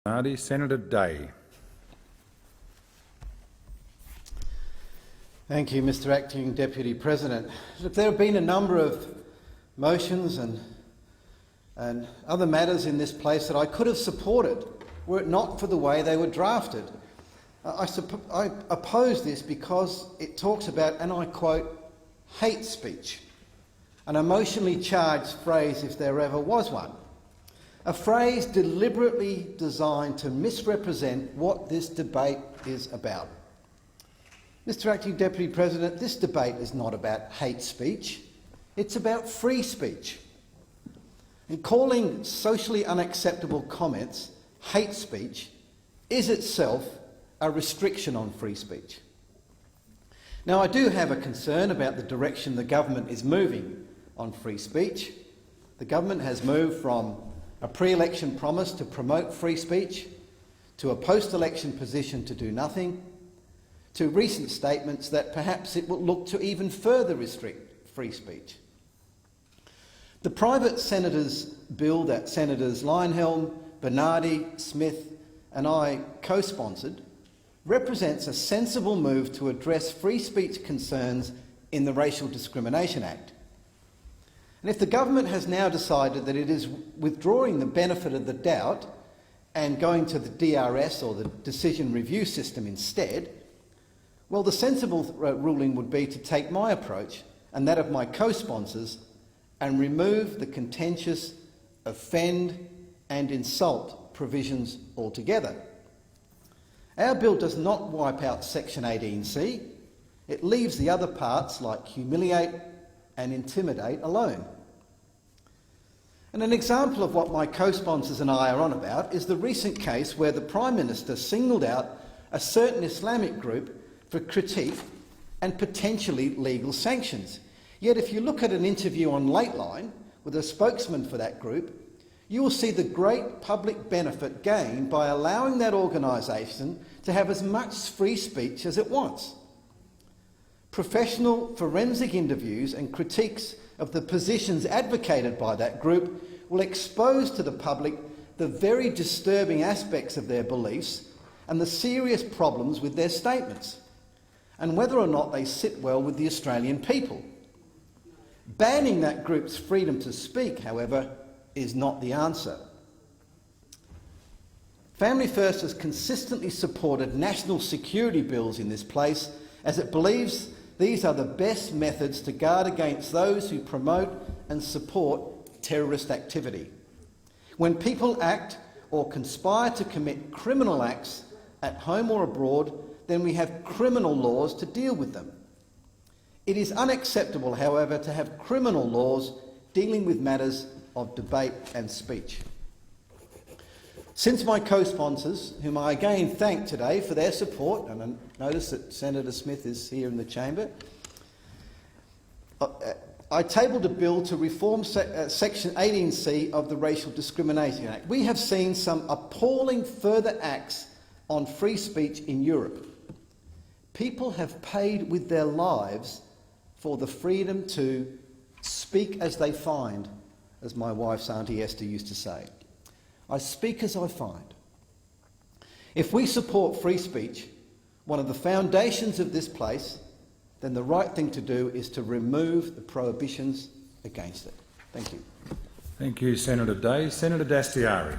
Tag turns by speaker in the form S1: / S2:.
S1: Senator Day.
S2: Thank you, Mr Acting Deputy President. Look, there have been a number of motions and other matters in this place that I could have supported were it not for the way they were drafted. I oppose this because it talks about, and I quote, hate speech, an emotionally charged phrase if there ever was one. A phrase deliberately designed to misrepresent what this debate is about. Mr Acting Deputy President, this debate is not about hate speech, it's about free speech. And calling socially unacceptable comments hate speech is itself a restriction on free speech. Now, I do have a concern about the direction the government is moving on free speech. The government has moved from a pre-election promise to promote free speech, to a post-election position to do nothing, to recent statements that perhaps it will look to even further restrict free speech. The private senators' bill that Senators Leyonhjelm, Bernardi, Smith and I co-sponsored represents a sensible move to address free speech concerns in the Racial Discrimination Act. And if the government has now decided that it is withdrawing the benefit of the doubt and going to the DRS, or the decision review system, instead, well, the sensible ruling would be to take my approach and that of my co-sponsors and remove the contentious offend and insult provisions altogether. Our bill does not wipe out Section 18C. It leaves the other parts, like humiliate and intimidate, alone. And an example of what my co-sponsors and I are on about is the recent case where the Prime Minister singled out a certain Islamic group for critique and potentially legal sanctions. Yet if you look at an interview on Lateline with a spokesman for that group, you will see the great public benefit gained by allowing that organisation to have as much free speech as it wants. Professional forensic interviews and critiques of the positions advocated by that group will expose to the public the very disturbing aspects of their beliefs and the serious problems with their statements, and whether or not they sit well with the Australian people. Banning that group's freedom to speak, however, is not the answer. Family First has consistently supported national security bills in this place, as it believes these are the best methods to guard against those who promote and support terrorist activity. When people act or conspire to commit criminal acts at home or abroad, then we have criminal laws to deal with them. It is unacceptable, however, to have criminal laws dealing with matters of debate and speech. Since my co-sponsors, whom I again thank today for their support, and I notice that Senator Smith is here in the chamber, I tabled a bill to reform Section 18C of the Racial Discrimination Act. We have seen some appalling further acts on free speech in Europe. People have paid with their lives for the freedom to speak as they find, as my wife's Auntie Esther used to say. I speak as I find. If we support free speech, one of the foundations of this place, then the right thing to do is to remove the prohibitions against it. Thank you.
S1: Thank you, Senator Day. Senator Dastyari.